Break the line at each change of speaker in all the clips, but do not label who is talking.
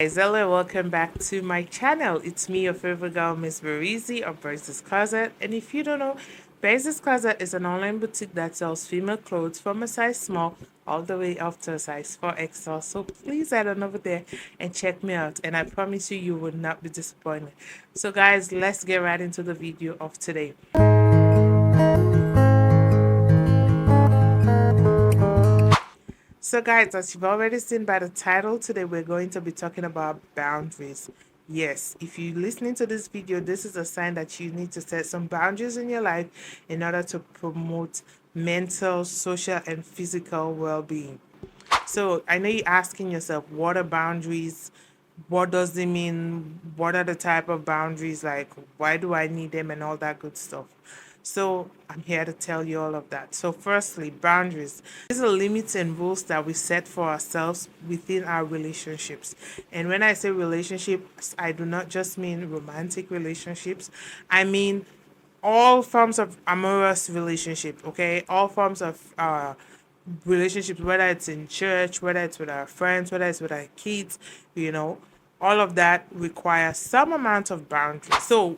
Guys, hello, welcome back to my channel. It's me, your favorite girl, Miss BERIZZY of BERIZZYs Closet. And if you don't know, BERIZZYs Closet is an online boutique that sells female clothes from a size small all the way up to a size 4XL. So please head on over there and check me out. And I promise you, you will not be disappointed. So guys, let's get right into the video of today. So guys, as you've already seen by the title, today we're going to be talking about boundaries. Yes, if you're listening to this video, this is a sign that you need to set some boundaries in your life in order to promote mental, social, and physical well-being. So I know you're asking yourself, what are boundaries? What does it mean? What are the type of boundaries? Like, why do I need them and all that good stuff? So I'm here to tell you all of that. So firstly, boundaries. These are limits and rules that we set for ourselves within our relationships. And when I say relationships, I do not just mean romantic relationships. I mean all forms of amorous relationship, okay? All forms of relationships, whether it's in church, whether it's with our friends, whether it's with our kids, you know, all of that requires some amount of boundaries. So,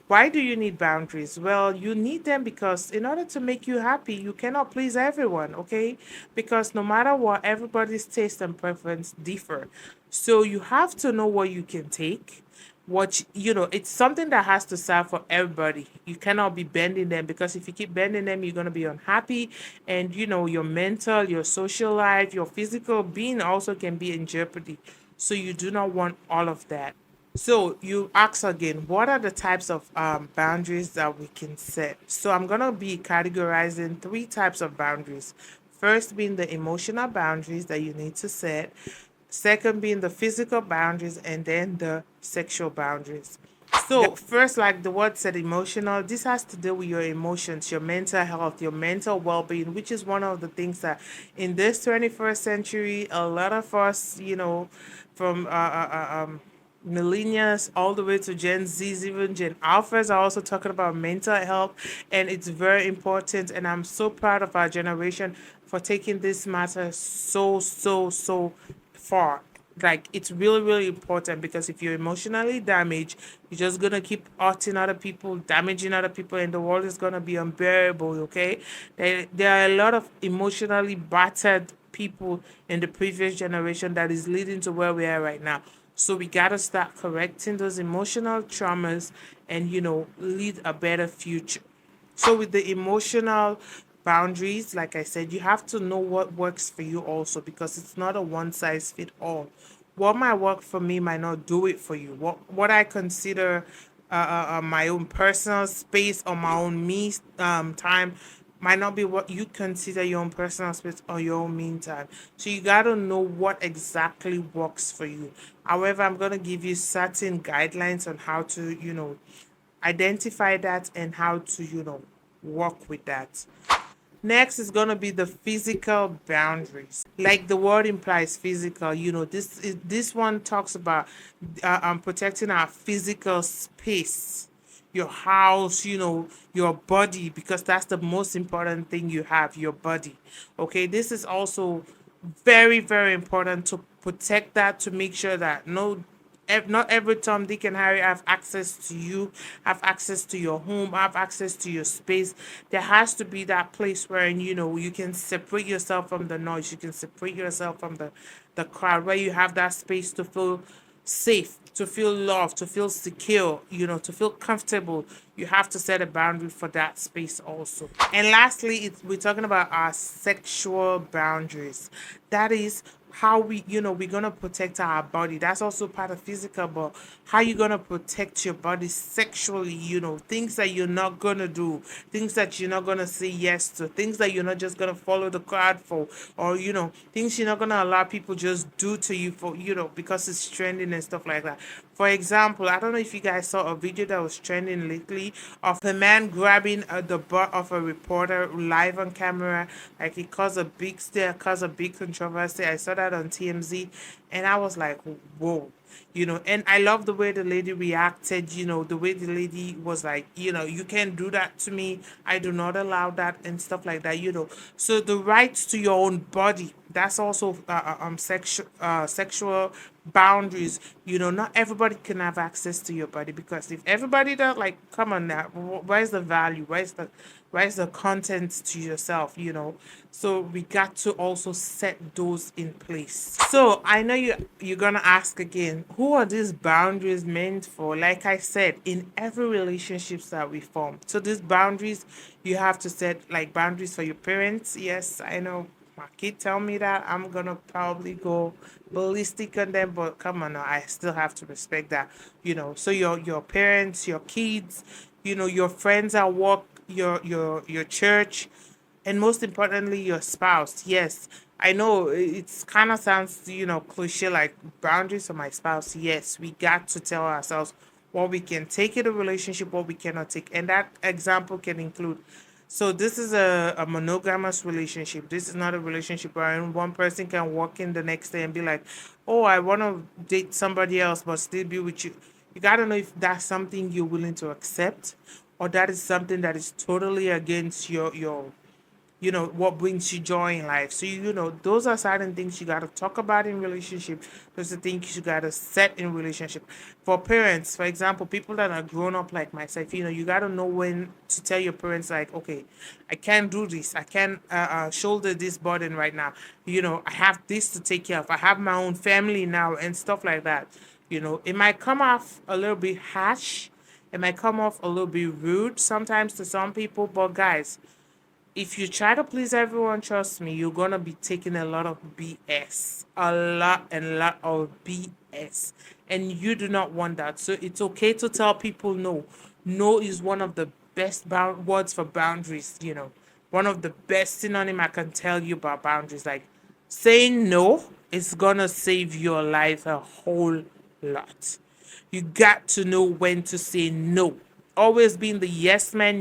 why do you need boundaries? Well, you need them because in order to make you happy, you cannot please everyone, okay? Because no matter what, everybody's taste and preference differ. So you have to know what you can take, what it's something that has to serve for everybody. You cannot be bending them, because if you keep bending them, you're going to be unhappy, and your mental, your social life, your physical being also can be in jeopardy. So you do not want all of that. So you ask again, what are the types of boundaries that we can set? So I'm going to be categorizing three types of boundaries. First being the emotional boundaries that you need to set, second being the physical boundaries, and then the sexual boundaries. So first, like the word said, emotional, this has to do with your emotions, your mental health, your mental well-being, which is one of the things that in this 21st century, a lot of us, from millennials all the way to Gen Zs, even Gen Alphas are also talking about mental health, and it's very important. And I'm so proud of our generation for taking this matter so far. Like, it's really, really important, because if you're emotionally damaged, you're just gonna keep hurting other people, damaging other people, and the world is gonna be unbearable. Okay, there are a lot of emotionally battered people in the previous generation that is leading to where we are right now. So we gotta start correcting those emotional traumas and lead a better future. So with the emotional boundaries, like I said, you have to know what works for you also, because it's not a one size fit all. What might work for me might not do it for you. What I consider my own personal space or my own me time might not be what you consider your own personal space or your own mean time. So you gotta know what exactly works for you. However, I'm gonna give you certain guidelines on how to, identify that and how to, work with that. Next is going to be the physical boundaries. Like the word implies, physical. This one talks about protecting our physical space, your house, your body, because that's the most important thing you have, your body. Okay, this is also very, very important to protect that, to make sure that not every Tom, Dick, and Harry have access to you, have access to your home, have access to your space. There has to be that place where you can separate yourself from the noise, you can separate yourself from the crowd, where you have that space to feel safe, to feel loved, to feel secure, to feel comfortable. You have to set a boundary for that space also. And lastly, we're talking about our sexual boundaries. That is how we're gonna protect our body. That's also part of physical, but how you gonna protect your body sexually, things that you're not gonna do, things that you're not gonna say yes to, things that you're not just gonna follow the crowd for, or things you're not gonna allow people just do to you for, because it's trending and stuff like that. For example, I don't know if you guys saw a video that was trending lately of a man grabbing the butt of a reporter live on camera. Like, it caused a big stir, caused a big controversy. I saw that on TMZ, And I was like, whoa, and I love the way the lady reacted, the way the lady was like, you can't do that to me. I do not allow that and stuff like that. So the rights to your own body, that's also sexual boundaries. Not everybody can have access to your body, because if everybody does, like, come on now, where's the value? Where's the content to yourself? So we got to also set those in place. So I know you're gonna ask again, who are these boundaries meant for? Like I said, in every relationships that we form. So these boundaries, you have to set, like, boundaries for your parents. Yes, I know my kid tell me that I'm gonna probably go ballistic on them, but come on now, I still have to respect that. So your parents, your kids, your friends at work, your church, and most importantly, your spouse. Yes, I know it's kind of sounds, cliche, like boundaries for my spouse. Yes, we got to tell ourselves what we can take in a relationship, what we cannot take. And that example can include, so this is a monogamous relationship. This is not a relationship where one person can walk in the next day and be like, oh, I want to date somebody else but still be with you. You got to know if that's something you're willing to accept, or that is something that is totally against your what brings you joy in life. So those are certain things you got to talk about in relationship. Those are things you got to set in relationship. For parents, for example, people that are grown up like myself, you got to know when to tell your parents, like, okay, I can't do this, I can't shoulder this burden right now. I have this to take care of, I have my own family now and stuff like that. It might come off a little bit harsh, it might come off a little bit rude sometimes to some people, but guys, if you try to please everyone, trust me, you're gonna be taking a lot of BS. A lot and lot of BS. And you do not want that. So it's okay to tell people no. No is one of the best words for boundaries. One of the best synonym I can tell you about boundaries. Like, saying no is gonna save your life a whole lot. You got to know when to say no. Always being the yes man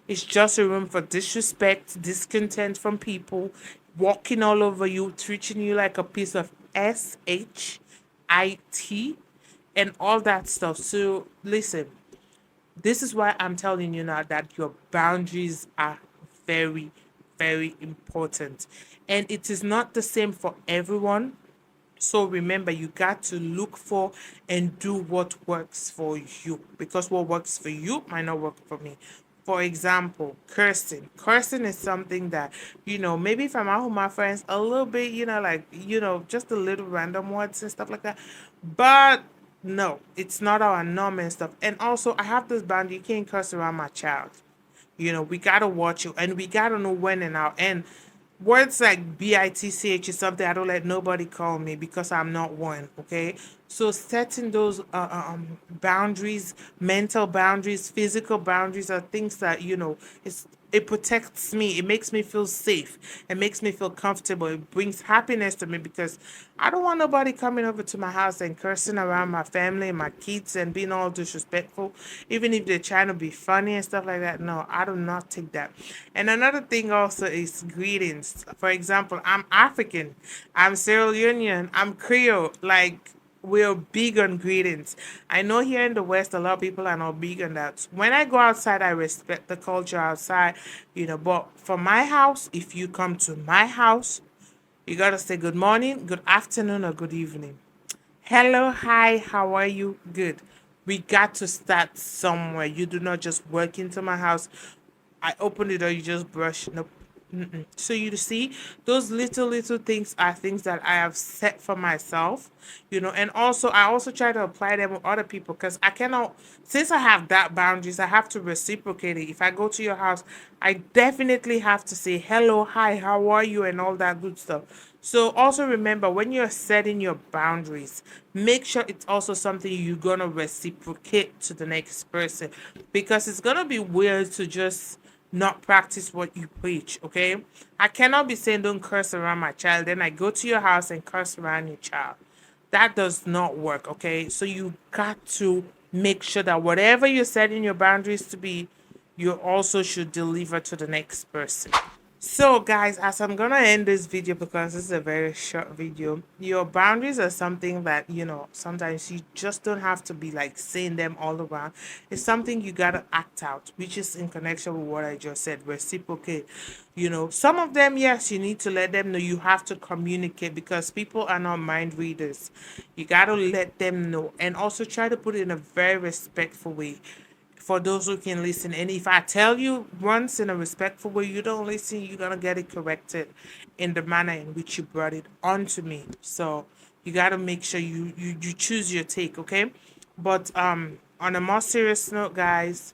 is just a room for disrespect, discontent from people, walking all over you, treating you like a piece of shit, and all that stuff. So listen, this is why I'm telling you now that your boundaries are very, very important. And it is not the same for everyone. So remember, you got to look for and do what works for you, because what works for you might not work for me. For example, cursing. Cursing is something that, maybe if I'm out with my friends, a little bit, like, just a little random words and stuff like that. But no, it's not our norm and stuff. And also, I have this boundary, you can't curse around my child. We gotta watch you, and we gotta know when and how. And words like bitch is something I don't let nobody call me, because I'm not one. Okay, so setting those boundaries, mental boundaries, physical boundaries, are things that it protects me. It makes me feel safe. It makes me feel comfortable. It brings happiness to me, because I don't want nobody coming over to my house and cursing around my family and my kids and being all disrespectful, even if they're trying to be funny and stuff like that. No, I do not take that. And another thing also is greetings. For example, I'm African, I'm Sierra Leonean, I'm Creole. Like, we're big on greetings. I know here in the West, a lot of people are not big on that. When I go outside, I respect the culture outside. But for my house, if you come to my house, you gotta say good morning, good afternoon, or good evening. Hello, hi, how are you? Good. We got to start somewhere. You do not just walk into my house, I open it, or you just brush. Nope. Mm-mm. So you see, those little things are things that I have set for myself. And also I also try to apply them with other people, because I cannot, since I have that boundaries, I have to reciprocate it. If I go to your house, I definitely have to say hello, hi, how are you, and all that good stuff. So also remember, when you're setting your boundaries, make sure it's also something you're gonna reciprocate to the next person, because it's gonna be weird to just not practice what you preach. Okay, I cannot be saying don't curse around my child, then I go to your house and curse around your child. That does not work. Okay, so you got to make sure that whatever you're setting your boundaries to be, you also should deliver to the next person. So, guys, as I'm gonna end this video because this is a very short video, your boundaries are something that sometimes you just don't have to be like saying them all around. It's something you gotta act out, which is in connection with what I just said, reciprocate. Some of them, yes, you need to let them know. You have to communicate because people are not mind readers. You gotta let them know, and also try to put it in a very respectful way for those who can listen. And if I tell you once in a respectful way, you don't listen, you're gonna get it corrected in the manner in which you brought it onto me. So you gotta make sure you choose your take, okay? But on a more serious note, guys,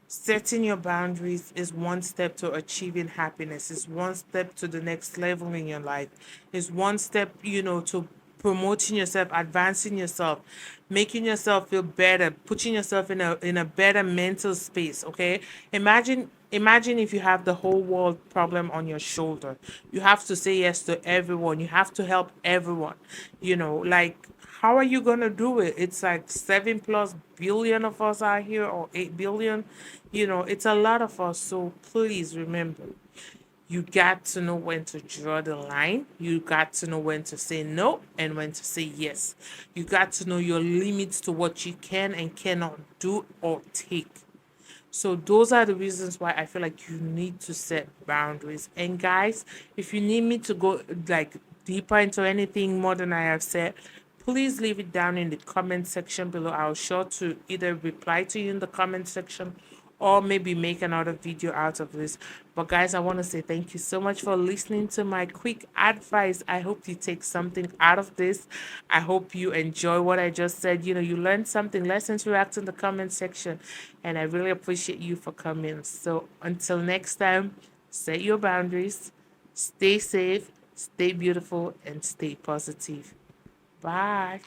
setting your boundaries is one step to achieving happiness. Is one step to the next level in your life. Is one step, to promoting yourself, advancing yourself, making yourself feel better, putting yourself in a better mental space. Okay, imagine if you have the whole world problem on your shoulder. You have to say yes to everyone. You have to help everyone. Like, how are you gonna do it? It's like 7+ billion of us are here, or 8 billion. It's a lot of us. So please remember, you got to know when to draw the line. You got to know when to say no and when to say yes. You got to know your limits to what you can and cannot do or take. So those are the reasons why I feel like you need to set boundaries. And guys, if you need me to go like deeper into anything more than I have said, please leave it down in the comment section below. I'll sure to either reply to you in the comment section or maybe make another video out of this. But guys, I want to say thank you so much for listening to my quick advice. I hope you take something out of this. I hope you enjoy what I just said. You learned something. Let's interact in the comment section. And I really appreciate you for coming. So until next time, set your boundaries, stay safe, stay beautiful, and stay positive. Bye.